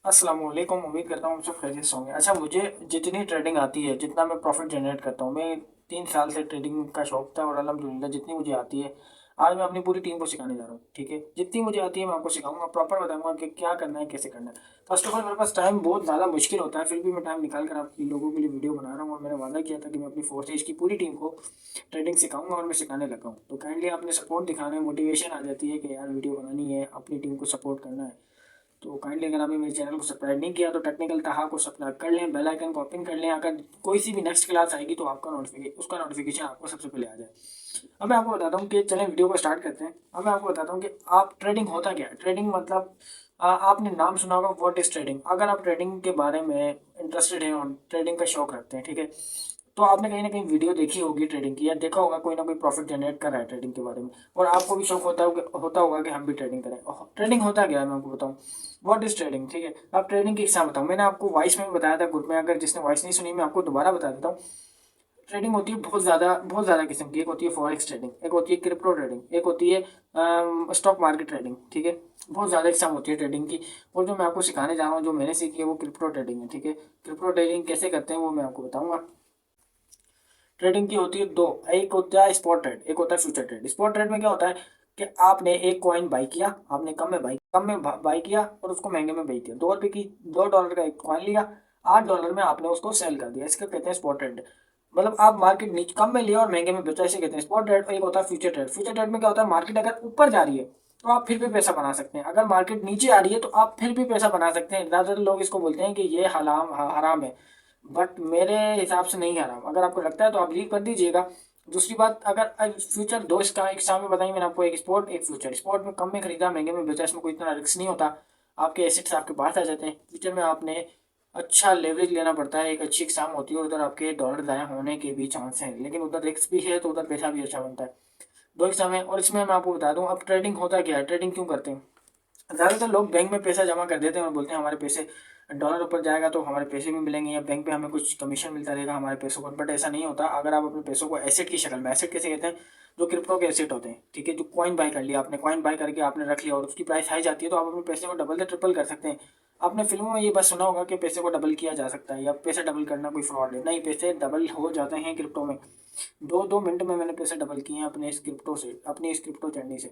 अस्सलाम वालेकुम। उम्मीद करता हूँ आप सब खैरियत से होंगे। अच्छा, मुझे जितनी ट्रेडिंग आती है, जितना मैं प्रॉफिट जनरेट करता हूँ, मैं 3 साल से ट्रेडिंग का शौक था और अल्हम्दुलिल्लाह जितनी मुझे आती है आज मैं अपनी पूरी टीम को सिखाने जा रहा हूँ। ठीक है, जितनी मुझे आती है मैं आपको सिखाऊंगा, प्रॉपर बताऊंगा कि क्या करना है, कैसे करना है। फर्स्ट ऑफ ऑल मेरे पास टाइम बहुत ज़्यादा मुश्किल होता है, फिर भी मैं टाइम निकाल कर आप लोगों के लिए वीडियो बना रहा हूँ और मैंने वादा किया था कि मैं अपनी फोर्सेज की पूरी टीम को ट्रेडिंग सिखाऊंगा और मैं सिखाने लगा हूँ। तो काइंडली आपने सपोर्ट दिखाना है, मोटिवेशन आ जाती है कि यार वीडियो बनानी है, अपनी टीम को सपोर्ट करना है। तो काइंडली अगर आपने मेरे चैनल को सब्सक्राइब नहीं किया तो टेक्निकल ताहा को सब्सक्राइब कर लें, बेल आइकन को ओपन कर लें। अगर कोई सी भी नेक्स्ट क्लास आएगी तो आपका उसका नोटिफिकेशन आपको सबसे पहले आ जाए। अब मैं आपको बताता हूँ कि चलें वीडियो को स्टार्ट करते हैं। अब मैं आपको बताता हूँ कि आप ट्रेडिंग होता क्या है। ट्रेडिंग मतलब आपने नाम सुना होगा व्हाट इज ट्रेडिंग। अगर आप ट्रेडिंग के बारे में इंटरेस्टेड हैं और ट्रेडिंग का शौक रखते हैं, ठीक है, तो आपने कहीं ना कहीं वीडियो देखी होगी ट्रेडिंग की, या देखा होगा कोई ना कोई प्रॉफिट जनरेट कर रहा है ट्रेडिंग के बारे में, और आपको भी शौक होता होगा कि हम भी ट्रेडिंग करें। ट्रेडिंग होता क्या है मैं आपको बताऊँ। व्हाट इज ट्रेडिंग, ठीक है। अब ट्रेडिंग की एग्जाम बताऊँ, मैंने आपको वॉइस में भी बताया था ग्रुप में, अगर जिसने वॉइस नहीं सुनी मैं आपको दोबारा बता देता हूँ। ट्रेडिंग होती है बहुत ज़्यादा किस्म की। एक होती है फॉरेक्स ट्रेडिंग, एक होती है क्रिप्टो ट्रेडिंग, एक होती है स्टॉक मार्केट ट्रेडिंग, ठीक है। बहुत ज़्यादा एग्जाम होती है ट्रेडिंग की, और जो मैं आपको सिखाने जा रहा हूँ, जो मैंने सीखी है, वो क्रिप्टो ट्रेडिंग है, ठीक है। क्रिप्टो ट्रेडिंग कैसे करते हैं वो मैं आपको बताऊंगा। ट्रेडिंग की होती है दो, एक होता है स्पॉट ट्रेड, एक होता है फ्यूचर ट्रेड। स्पॉट ट्रेड में क्या होता है कि आपने एक कॉइन बाई किया, आपने कम में बाई किया और उसको महंगे में बेच दिया। 2 रुपये की, $2 का एक कॉइन लिया, $8 में आपने उसको सेल कर दिया। इसको कहते हैं स्पॉट ट्रेड। मतलब आप मार्केट नीचे कम में लिया और महंगे में बेचा, इसे कहते हैं स्पॉट ट्रेड। और एक होता है फ्यूचर ट्रेड। फ्यूचर ट्रेड में क्या होता है, मार्केट अगर ऊपर जा रही है तो आप फिर भी पैसा बना सकते हैं, अगर मार्केट नीचे आ रही है तो आप फिर भी पैसा बना सकते हैं। ज़्यादातर लोग इसको बोलते हैं कि ये हराम है, बट मेरे हिसाब से नहीं आ रहा। अगर आपको लगता है तो आप लीव कर दीजिएगा। दूसरी बात, अगर फ्यूचर दो इसका एक सामने बताइए मैंने आपको, एक स्पोर्ट एक फ्यूचर। स्पोर्ट में कम में खरीदा महंगे में बेचा, इसमें कोई इतना रिस्क नहीं होता, आपके एसेट्स आपके पास आ जाते हैं। फ्यूचर में आपने अच्छा लेवरेज लेना पड़ता है, एक अच्छी एग्जाम होती है, उधर आपके डॉलर दाया होने के भी चांस हैं, लेकिन उधर रिस्क भी है तो उधर पैसा भी अच्छा बनता है। दो एग्जाम है, और इसमें मैं आपको बता दूं अब ट्रेडिंग होता क्या है, ट्रेडिंग क्यों करते हैं। ज़्यादातर लोग बैंक में पैसा जमा कर देते हैं और बोलते हैं हमारे पैसे डॉलर ऊपर जाएगा तो हमारे पैसे भी मिलेंगे, या बैंक पे हमें कुछ कमीशन मिलता रहेगा हमारे पैसों पर। बट ऐसा नहीं होता। अगर आप अपने पैसों को एसेट की शक्ल में, एसेट कैसे कहते हैं, जो क्रिप्टो के एसेट होते हैं, ठीक है, जो कॉइन बाय कर लिया आपने, कॉइन बाय करके आपने रख लिया और उसकी प्राइस हाई जाती है तो आप अपने पैसे को डबल से ट्रिपल कर सकते हैं। आपने फिल्मों में ये बस सुना होगा कि पैसे को डबल किया जा सकता है या पैसे डबल करना कोई फ्रॉड है, नहीं, पैसे डबल हो जाते हैं क्रिप्टो में। 2-2 मिनट में मैंने पैसे डबल किए हैं अपने इस क्रिप्टो से, अपनी इस क्रिप्टो जर्नी से।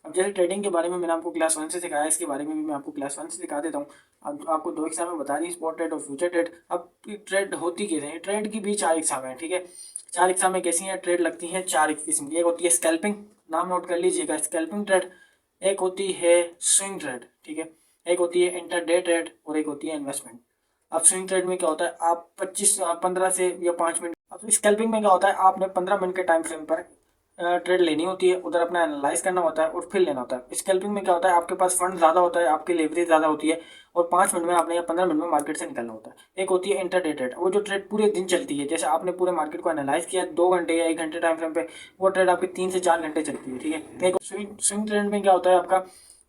अब जैसे ट्रेडिंग के बारे में मैंने आपको क्लास 1 से सिखाया, इसके बारे में भी मैं आपको क्लास 1 से सिखा देता हूँ। अब आपको दो एग्जाम में बता दी, स्पॉट ट्रेड और फ्यूचर ट्रेड। अब ट्रेड होती कैसे है, ट्रेड की भी 4 एग्जाम है, ठीक है। 4 एग्जाम में कैसी हैं ट्रेड लगती हैं, 4 किस्म की। एक होती है स्कैल्पिंग, नाम नोट कर लीजिएगा, स्कैल्पिंग ट्रेड। एक होती है स्विंग ट्रेड, ठीक है। एक होती है इंटरडे ट्रेड और एक होती है इन्वेस्टमेंट। अब स्विंग ट्रेड में क्या होता है, आप 15 से या 5 मिनट। अब स्कैल्पिंग में क्या होता है, आपने 15 मिनट के टाइम फ्रेम पर ट्रेड लेनी होती है, उधर अपना एनालाइज करना होता है और फिर लेना होता है। स्कैल्पिंग में क्या होता है, आपके पास फंड ज़्यादा होता है, आपकी लेवरेज ज़्यादा होती है, और 5 मिनट में आपने या 15 मिनट में मार्केट से निकलना होता है। एक होती है इंटरडे ट्रेड, वो जो ट्रेड पूरे दिन चलती है, जैसे आपने पूरे मार्केट को एनालाइज किया 2 घंटे या 1 घंटे टाइम फ्रेम पे, वो ट्रेड आपकी 3 से 4 घंटे चलती है, ठीक है। एक स्विंग स्विंग ट्रेड में क्या होता है आपका,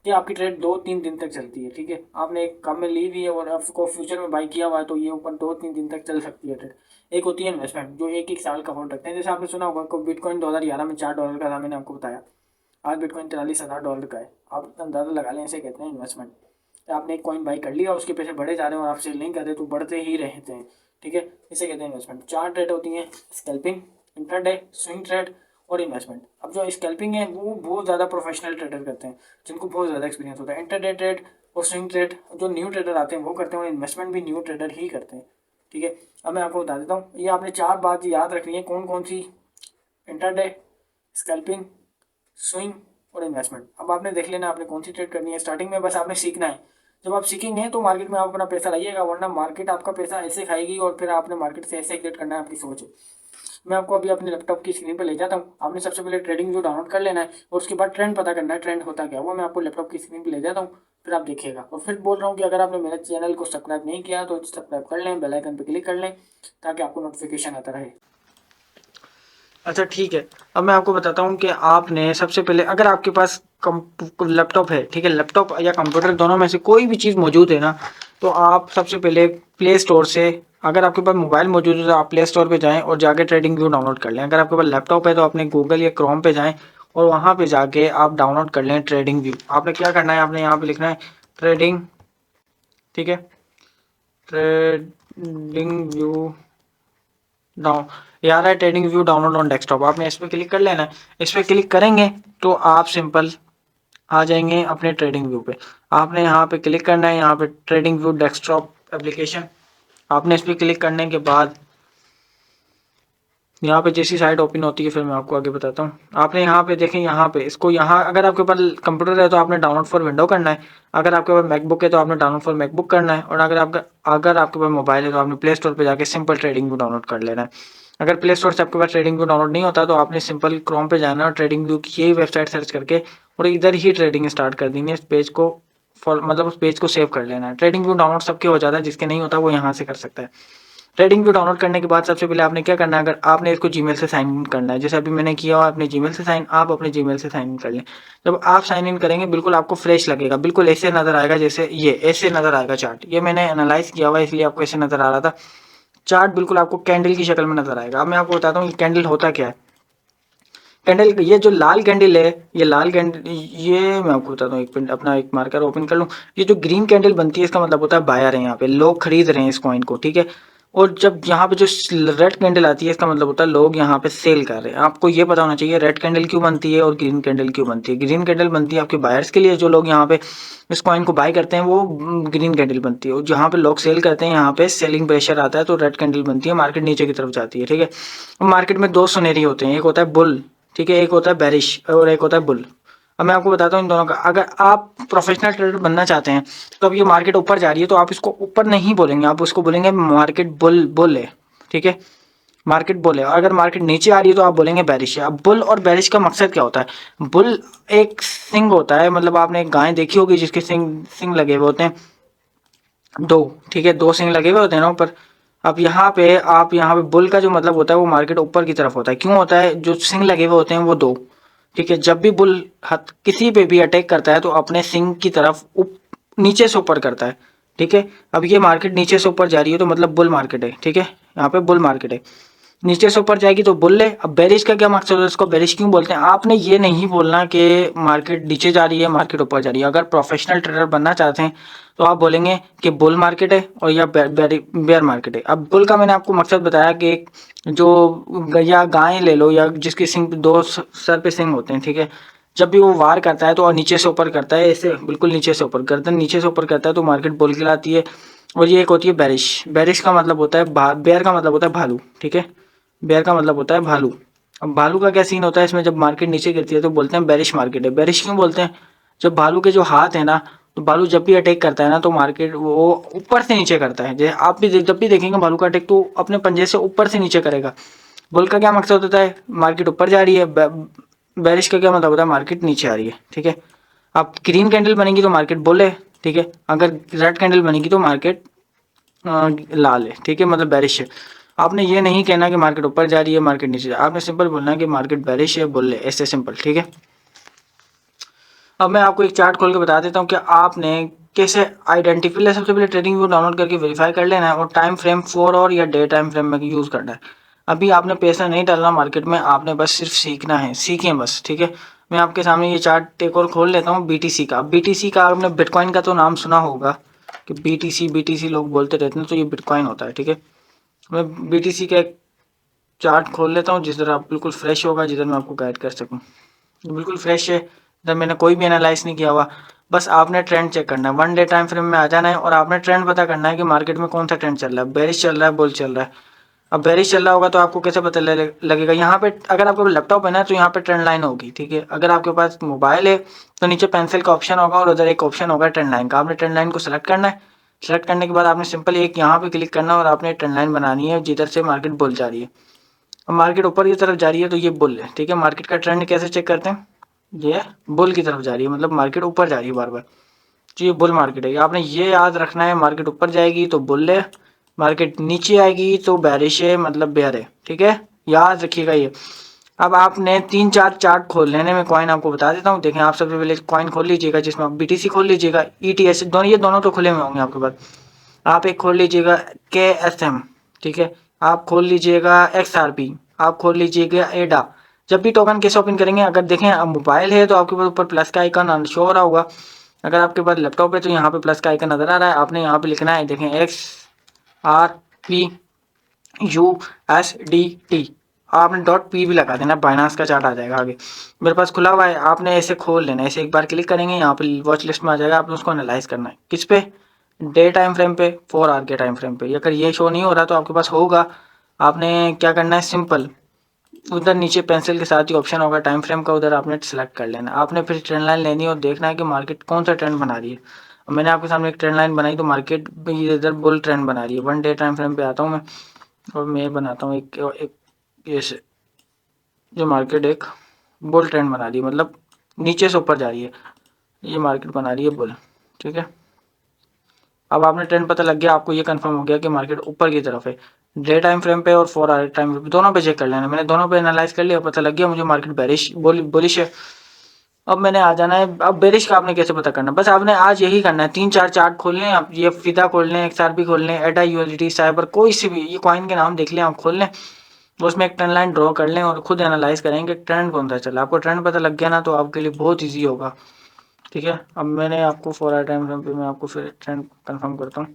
कि आपकी ट्रेड 2-3 दिन तक चलती है, ठीक है। आपने एक कम में ली हुई है और आपको फ्यूचर में बाई किया हुआ है तो ये ऊपर 2-3 दिन तक चल सकती है ट्रेड। एक होती है इन्वेस्टमेंट, जो एक एक साल का होल्ड रखते हैं। जैसे आपने सुना होगा को बिटकॉइन 2011 में $4 का था, मैंने आपको बताया। आज बिटकॉइन $43,000 का है। आप अंदाजा लगा लें, इसे कहते हैं इन्वेस्टमेंट। आपने एक कॉइन बाई कर लिया, उसके पैसे बढ़े जा रहे हैं और आप सेल नहीं कर रहे तो बढ़ते ही रहते हैं, ठीक है। इसे कहते हैं इन्वेस्टमेंट। 4 ट्रेड होती हैं, स्कैल्पिंग, इंट्राडे, स्विंग ट्रेड और इन्वेस्टमेंट। अब जो स्कैल्पिंग है वो बहुत ज़्यादा प्रोफेशनल ट्रेडर करते हैं, जिनको बहुत ज़्यादा एक्सपीरियंस होता है। इंटरडे ट्रेड और स्विंग ट्रेड जो न्यू ट्रेडर आते हैं वो करते हैं, और इन्वेस्टमेंट भी न्यू ट्रेडर ही करते हैं, ठीक है। अब मैं आपको बता देता हूँ, ये आपने 4 बात याद रखनी है। कौन कौन सी, इंटरडे, स्कैल्पिंग, स्विंग और इन्वेस्टमेंट। अब आपने देख लेना आपने कौन सी ट्रेड करनी है। स्टार्टिंग में बस आपने सीखना है। जब आप सीखेंगे तो मार्केट में आप अपना पैसा लाइएगा, वरना मार्केट आपका पैसा ऐसे खाएगी और फिर आपने मार्केट से ऐसे एग्जिट करना है, आपकी सोच है। मैं आपको अभी अपने लैपटॉप की स्क्रीन पर ले जाता हूँ। आपने सबसे पहले ट्रेडिंग व्यू डाउनलोड कर लेना है और उसके बाद ट्रेंड पता करना है, ट्रेंड होता क्या है वो मैं आपको लैपटॉप की स्क्रीन पर ले जाता हूँ, फिर आप देखिएगा। और फिर बोल रहा हूँ कि अगर आपने मेरे चैनल को सब्सक्राइब नहीं किया तो सब्सक्राइब कर लें, बेल आइकन पर क्लिक कर लें ताकि आपको नोटिफिकेशन आता रहे। अच्छा ठीक है, अब मैं आपको बताता हूँ कि आपने सबसे पहले, अगर आपके पास लैपटॉप है, ठीक है, लैपटॉप या कंप्यूटर दोनों में से कोई भी चीज़ मौजूद है ना, तो आप सबसे पहले प्ले स्टोर से, अगर आपके पास मोबाइल मौजूद है तो आप प्ले स्टोर पे जाएं और जाके ट्रेडिंग व्यू डाउनलोड कर लें। अगर आपके पास लैपटॉप है तो अपने गूगल या क्रोम पे जाएं और वहाँ पे जाके आप डाउनलोड कर लें ट्रेडिंग व्यू। आपने क्या करना है, आपने यहाँ पे लिखना है ट्रेडिंग, ठीक है। ट्रेडिंग व्यू डाउन यार है, trading view download on desktop, आपने इस पर क्लिक कर लेना है। इस पर क्लिक करेंगे तो आप सिंपल आ जाएंगे अपने ट्रेडिंग व्यू पे। आपने यहाँ पे क्लिक करना है, यहाँ पे ट्रेडिंग व्यू डेस्कटॉप एप्लीकेशन, आपने इस पर क्लिक करने के बाद यहाँ पे जैसी साइट ओपन होती है फिर मैं आपको आगे बताता हूँ। आपने यहाँ पे देखें, यहाँ पे इसको, यहाँ अगर आपके पास कंप्यूटर है तो आपने डाउनलोड फॉर विंडो करना है, अगर आपके पास मैकबुक है तो आपने डाउनलोड फॉर मैकबुक करना है, और अगर आपके पास मोबाइल है तो आपने प्ले स्टोर पर जाकर सिंपल ट्रेडिंग व्यू डाउनलोड कर लेना है। अगर प्ले स्टोर से आपके पास ट्रेडिंग व्यू डाउनलोड नहीं होता तो आपने सिंपल क्रोम पे जाना है और ट्रेडिंग व्यू की यही वेबसाइट सर्च करके और इधर ही ट्रेडिंग स्टार्ट कर देनी है। इस पेज को मतलब उस पेज को सेव कर लेना है। ट्रेडिंग व्यू डाउनलोड सबके हो जाता है, जिसके नहीं होता वो यहाँ से कर सकता है। ट्रेडिंग व्यू डाउनलोड करने के बाद सबसे पहले आपने क्या करना है, अगर आपने इसको जीमेल से साइन इन करना है, जैसे अभी मैंने किया हुआ अपने जीमेल से साइन, आप अपने जीमेल से साइन इन कर लें। जब आप साइन इन करेंगे बिल्कुल आपको फ्रेश लगेगा, बिल्कुल ऐसे नजर आएगा, जैसे ये ऐसे नजर आएगा चार्ट। ये मैंने एनालाइज किया हुआ है इसलिए आपको ऐसे नजर आ रहा था। चार्ट बिल्कुल आपको कैंडल की शक्ल में नजर आएगा। अब मैं आपको बताता हूँ कैंडल होता क्या है। कैंडल, ये जो लाल कैंडल है, ये लाल कैंडल, ये मैं आपको बताता हूँ, एक मिनट अपना एक मार्कर ओपन कर लूँ। ये जो ग्रीन कैंडल बनती है इसका मतलब होता है बायर है, यहाँ पे लोग खरीद रहे हैं इस कॉइन को, ठीक है। और जब यहाँ पे जो रेड कैंडल आती है इसका मतलब होता है लोग यहाँ पे सेल कर रहे हैं। आपको ये पता होना चाहिए रेड कैंडल क्यों बनती है और ग्रीन कैंडल क्यों बनती है। ग्रीन कैंडल बनती है आपके बायर्स के लिए, जो लोग यहाँ पे इस कॉइन को बाय करते हैं वो ग्रीन कैंडल बनती है, और जहाँ पे लोग सेल करते हैं यहाँ पे सेलिंग प्रेशर आता है तो रेड कैंडल बनती है, मार्केट नीचे की तरफ जाती है, ठीक है। मार्केट में दो सुनेरी होते हैं, एक होता है बुल, ठीक है, एक होता है बेरिश और एक होता है बुल। अब मैं आपको बताता हूँ इन दोनों का। अगर आप प्रोफेशनल ट्रेडर बनना चाहते हैं तो अब ये मार्केट ऊपर जा रही है तो आप इसको ऊपर नहीं बोलेंगे, आप उसको बोलेंगे मार्केट बुल बुल है, ठीक है, मार्केट बुल है। और अगर मार्केट नीचे आ रही है तो आप बोलेंगे बेरिश है। अब बुल और बेरिश का मकसद क्या होता है। बुल एक सिंग होता है, मतलब आपने एक गाय देखी होगी जिसके सिंग सिंग लगे हुए होते हैं दो, ठीक है, दो सिंग लगे हुए होते हैं ना ऊपर। अब यहाँ पे आप यहाँ पे बुल का जो मतलब होता है वो मार्केट ऊपर की तरफ होता है। क्यों होता है, जो सिंग लगे हुए होते हैं वो दो, ठीक है। जब भी बुल किसी पे भी अटैक करता है तो अपने सिंग की तरफ नीचे से ऊपर करता है, ठीक है। अब ये मार्केट नीचे से ऊपर जा रही है तो मतलब बुल मार्केट है, ठीक है, यहाँ पे बुल मार्केट है। नीचे से ऊपर जाएगी तो बुल है। अब बेरिश का क्या मकसद है, इसको बेरिश क्यों बोलते हैं। आपने ये नहीं बोलना कि मार्केट नीचे जा रही है मार्केट ऊपर जा रही है। अगर प्रोफेशनल ट्रेडर बनना चाहते हैं तो आप बोलेंगे कि बुल मार्केट है और या बेयर मार्केट है। अब बुल का मैंने आपको मकसद बताया कि जो या गाय ले लो या जिसके सिंग दो सर पे सिंग होते हैं, ठीक है, जब भी वो वार करता है तो नीचे से ऊपर करता है, ऐसे बिल्कुल नीचे से ऊपर, गर्दन नीचे से ऊपर करता है तो मार्केट बुल कहलाती है। और ये एक होती है बेरिश। बेरिश का मतलब होता है बेयर का मतलब होता है भालू, ठीक है, बेयर का मतलब होता है भालू। अब भालू का क्या सीन होता है इसमें, जब मार्केट नीचे गिरती है तो बोलते हैं बेरिश मार्केट है। बेरिश क्यों बोलते हैं, जब भालू के जो हाथ है ना, तो भालू जब भी अटैक करता है ना तो मार्केट वो ऊपर से नीचे करता है। जैसे आप भी जब भी देखेंगे भालू का अटैक तो अपने पंजे से ऊपर से नीचे करेगा। बुल का क्या मकसद होता है, मार्केट ऊपर जा रही है। बेरिश का क्या मतलब होता है, मार्केट नीचे आ रही है, ठीक है। अब ग्रीन कैंडल बनेगी तो मार्केट बुल है, ठीक है। अगर रेड कैंडल बनेगी तो मार्केट लाल है, ठीक है, मतलब बेरिश है। आपने ये नहीं कहना कि मार्केट ऊपर जा रही है मार्केट नीचे, आपने सिंपल बोलना है कि मार्केट बेरिश है बुल है, ऐसे सिंपल, ठीक है। अब मैं आपको एक चार्ट खोल के बता देता हूँ कि आपने कैसे आइडेंटिफाई, सबसे पहले ट्रेडिंग व्यू डाउनलोड करके वेरीफाई कर लेना है और टाइम फ्रेम 4 और या डे टाइम फ्रेम में यूज़ करना है। अभी आपने पैसा नहीं डालना मार्केट में, आपने बस सिर्फ सीखना है, सीखें बस, ठीक है। मैं आपके सामने ये चार्ट एक और खोल लेता हूँ बीटीसी का। बीटीसी का आपने बिटकॉइन का तो नाम सुना होगा कि बीटीसी बीटीसी लोग बोलते रहते हैं, तो ये बिटकॉइन होता है, ठीक है। मैं बीटीसी का एक चार्ट खोल लेता हूँ जिस तरह आप बिल्कुल फ्रेश होगा, जिधर मैं आपको गाइड कर सकूँ। बिल्कुल फ्रेश है, इधर मैंने कोई भी एनालाइज नहीं किया हुआ। बस आपने ट्रेंड चेक करना है, 1 डे टाइम फ्रेम में आ जाना है और आपने ट्रेंड पता करना है कि मार्केट में कौन सा ट्रेंड चल रहा है, बेरिश चल रहा है बुल चल रहा है। अब बेरिश चल रहा होगा तो आपको कैसे पता लगेगा, यहाँ पे अगर आपके पास लैपटॉप है ना तो यहाँ पे ट्रेंड लाइन होगी, ठीक है। अगर आपके पास मोबाइल है तो नीचे पेंसिल का ऑप्शन होगा और उधर एक ऑप्शन होगा ट्रेंड लाइन का। आपने ट्रेंड लाइन को सिलेक्ट करना है। सिलेक्ट करने के बाद आपने सिंपल एक यहाँ पे क्लिक करना है और आपने ट्रेंड लाइन बनानी है जिधर से मार्केट बुल जा रही है। अब मार्केट ऊपर की तरफ जा रही है तो ये बुल है, ठीक है। मार्केट का ट्रेंड कैसे चेक करते हैं, ये बुल की तरफ जा रही है, मतलब मार्केट ऊपर जा रही है बार बार, तो ये बुल मार्केट है। आपने ये याद रखना है, मार्केट ऊपर जाएगी तो बुल है, मार्केट नीचे आएगी तो बेरिश है, मतलब बेयर है, ठीक है, याद रखिएगा ये। अब आपने 3-4 चार्ट खोल लेने में कॉइन आपको बता देता हूँ। देखें, आप सबसे पहले कॉइन खोल लीजिएगा जिसमें आप बीटीसी खोल लीजिएगा, ईटीएस दोनों, ये दोनों तो खुले हुए होंगे आपके पास। आप एक खोल लीजिएगा KSM, ठीक है, आप खोल लीजिएगा XRP, आप खोल लीजिएगा एडा। जब भी टोकन कैसे ओपन करेंगे, अगर देखें अब मोबाइल है तो आपके पास ऊपर प्लस का आइकन शो हो रहा होगा, अगर आपके पास लैपटॉप है तो यहाँ पे प्लस का आइकन नजर आ रहा है, आपने यहाँ पे लिखना है, देखें XRPUSDT, आपने .p भी लगा देना, बाइनांस का चार्ट आ जाएगा आगे। मेरे पास खुला हुआ है, आपने ऐसे खोल लेना है, ऐसे एक बार क्लिक करेंगे यहाँ पे वॉच लिस्ट में आ जाएगा, आपने उसको एनालाइज करना है। किस पे? डे टाइम फ्रेम पे, 4 आवर के टाइम फ्रेम पे। अगर ये शो नहीं हो रहा तो आपके पास होगा, आपने क्या करना है, सिंपल उधर नीचे पेंसिल के साथ ही ऑप्शन होगा टाइम फ्रेम का, उधर आपने सेलेक्ट कर लेना। आपने फिर ट्रेंड लाइन लेनी है और देखना है कि मार्केट कौन सा ट्रेंड बना रही है। मैंने आपके सामने एक ट्रेंड लाइन बनाई तो मार्केट भी इधर बुल ट्रेंड बना रही है। 1 डे टाइम फ्रेम पे आता हूँ मैं, और मैं बनाता हूँ एक ये से जो मार्केट एक बुल ट्रेंड बना रही है, मतलब नीचे से ऊपर जा रही है, ये मार्केट बना रही है बुल। ठीक है, अब आपने ट्रेंड पता लग गया, आपको ये कंफर्म हो गया कि मार्केट ऊपर की तरफ है। डे टाइम फ्रेम पे और 4 आवर टाइम फ्रेम दोनों पे चेक कर लेना। मैंने दोनों पे एनालाइज कर लिया, पता लग गया मुझे मार्केट बेरिश बुलिश है। अब मैंने आ जाना है, अब बेरिश का आपने कैसे पता करना, बस आपने आज यही करना है, 3-4 चार्ट खोल लें आप, ये फिदा खोल लें, XRP खोल लें, एडा USDT साइबर, कोई सी भी ये कॉइन के नाम देख लें आप, खोल लें, उसमें एक ट्रेंड लाइन ड्रॉ कर लें और खुद एनालाइज करेंगे ट्रेंड कौन सा चला। आपको ट्रेंड पता लग गया ना तो आपके लिए बहुत ईजी होगा। ठीक है, अब मैंने आपको 4 आवर टाइम फ्रेम पे मैं आपको फिर ट्रेंड कन्फर्म करता हूँ।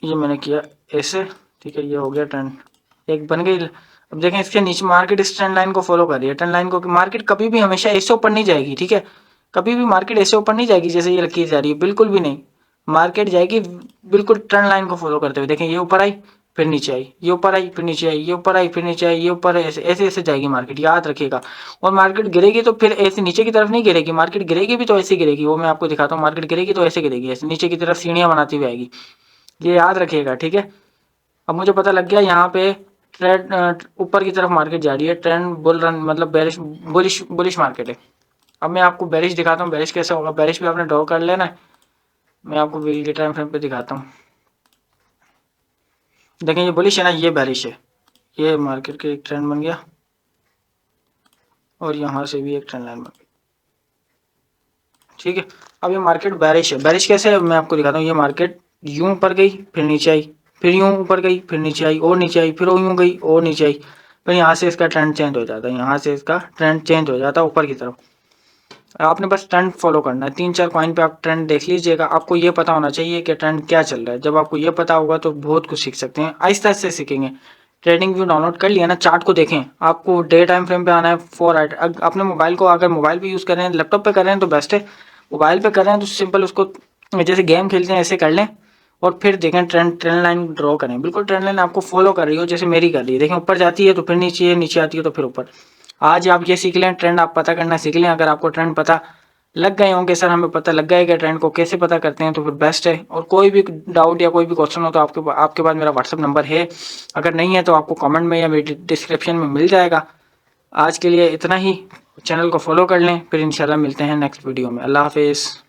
ये मैंने किया ऐसे, ठीक है, ये हो गया ट्रेंड, एक बन गई। अब देखें इसके नीचे मार्केट इस ट्रेंड लाइन को फॉलो कर रही है, ट्रेंड लाइन को, मार्केट कभी भी हमेशा ऐसे ऊपर नहीं जाएगी। ठीक है, कभी भी मार्केट ऐसे ऊपर नहीं जाएगी जैसे ये रखी जा रही है, बिल्कुल भी नहीं। मार्केट जाएगी बिल्कुल ट्रेंड लाइन को फॉलो करते हुए। देखें ये ऊपर आई फिर नीचे आई, ये ऊपर आई फिर नीचे आई, ये ऊपर आई फिर नीचे आई, ये ऊपर ऐसे ऐसे ऐसे जाएगी मार्केट, याद रखिएगा। और मार्केट गिरेगी तो फिर ऐसे नीचे की तरफ नहीं गिरेगी, मार्केट गिरेगी भी तो ऐसे गिरेगी, वो मैं आपको दिखाता हूँ। मार्केट गिरेगी तो ऐसे गिरेगी, ऐसे नीचे की तरफ सीढ़ियां बनाती हुई आएगी, ये याद रखिएगा। ठीक है, अब मुझे पता लग गया यहाँ पे ट्रेंड ऊपर की तरफ मार्केट जा रही है, ट्रेंड बुल रन मतलब बेरिश बुलिश बुलिश मार्केट है। अब मैं आपको बेरिश दिखाता हूँ, बेरिश कैसे होगा। बेरिश भी आपने ड्रॉ कर लेना है, मैं आपको वीकली टाइम फ्रेम पे दिखाता हूँ। देखें ये बुलिश है ना, ये बेरिश है, ये मार्केट का एक ट्रेंड बन गया और यहाँ से भी एक ट्रेंड लाइन बन गई। ठीक है, अब ये मार्केट बेरिश है। बेरिश कैसे है मैं आपको दिखाता हूँ। ये मार्केट यूं ऊपर गई फिर नीचे आई, फिर यूं ऊपर गई फिर नीचे आई और नीचे आई, फिर यूं गई और नीचे आई, फिर यहाँ से इसका ट्रेंड चेंज हो जाता है, यहाँ से इसका ट्रेंड चेंज हो जाता है ऊपर की तरफ। आपने बस ट्रेंड फॉलो करना है, 3-4 कॉइन पे आप ट्रेंड देख लीजिएगा, आपको ये पता होना चाहिए कि ट्रेंड क्या चल रहा है। जब आपको ये पता होगा तो बहुत कुछ सीख सकते हैं, आहिस्ता आहिस्ता सीखेंगे। ट्रेडिंग व्यू डाउनलोड कर लिया ना, चार्ट को देखें, आपको डे टाइम फ्रेम पे आना है 4 आवर। अपने मोबाइल को अगर मोबाइल पे यूज़ कर रहे हैं, लैपटॉप पे कर रहे हैं तो बेस्ट है, मोबाइल पे कर रहे हैं तो सिंपल उसको जैसे गेम खेलते हैं ऐसे कर लें और फिर देखें ट्रेंड लाइन ड्रॉ करें, बिल्कुल ट्रेंड लाइन आपको फॉलो कर रही हो जैसे मेरी कर रही है। देखें ऊपर जाती है तो फिर नीचे, नीचे आती है तो फिर ऊपर। आज आप ये सीख लें, ट्रेंड आप पता करना सीख लें। अगर आपको ट्रेंड पता लग गए होंगे, सर हमें पता लग गया है कि ट्रेंड को कैसे पता करते हैं, तो फिर बेस्ट है। और कोई भी डाउट या कोई भी क्वेश्चन हो तो आपके पास मेरा व्हाट्सअप नंबर है, अगर नहीं है तो आपको कमेंट में या मेरी डिस्क्रिप्शन में मिल जाएगा। आज के लिए इतना ही, चैनल को फॉलो कर लें, फिर इंशाल्लाह मिलते हैं नेक्स्ट वीडियो में। अल्लाह हाफिज़।